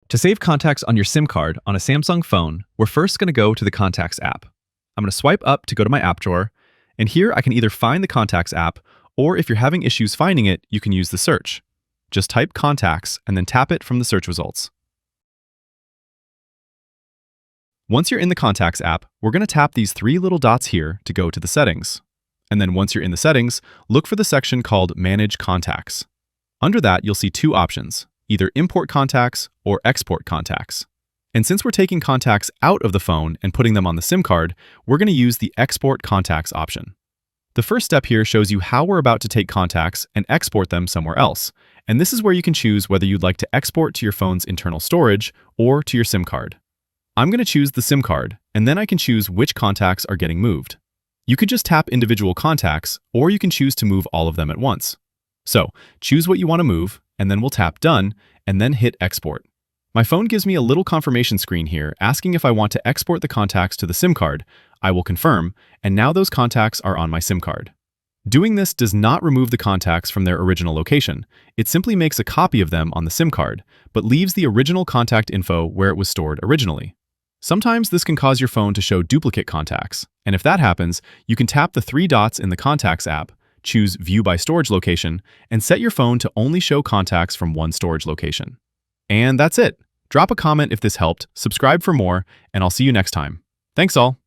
To save contacts on your SIM card on a Samsung phone, we're first going to go to the Contacts app. I'm going to swipe up to go to my app drawer, and here I can either find the Contacts app, or if you're having issues finding it, you can use the search. Just type Contacts and then tap it from the search results. Once you're in the Contacts app, we're going to tap these three little dots here to go to the settings. And then once you're in the settings, look for the section called Manage Contacts. Under that, you'll see two options, either import contacts or export contacts. And since we're taking contacts out of the phone and putting them on the SIM card, we're going to use the export contacts option. The first step here shows you how we're about to take contacts and export them somewhere else. And this is where you can choose whether you'd like to export to your phone's internal storage or to your SIM card. I'm going to choose the SIM card, and then I can choose which contacts are getting moved. You could just tap individual contacts, or you can choose to move all of them at once. So, choose what you want to move, and then we'll tap Done, and then hit Export. My phone gives me a little confirmation screen here asking if I want to export the contacts to the SIM card. I will confirm, and now those contacts are on my SIM card. Doing this does not remove the contacts from their original location. It simply makes a copy of them on the SIM card, but leaves the original contact info where it was stored originally. Sometimes this can cause your phone to show duplicate contacts, and if that happens, you can tap the three dots in the Contacts app, choose View by Storage Location, and set your phone to only show contacts from one storage location. And that's it. Drop a comment if this helped, subscribe for more, and I'll see you next time. Thanks all!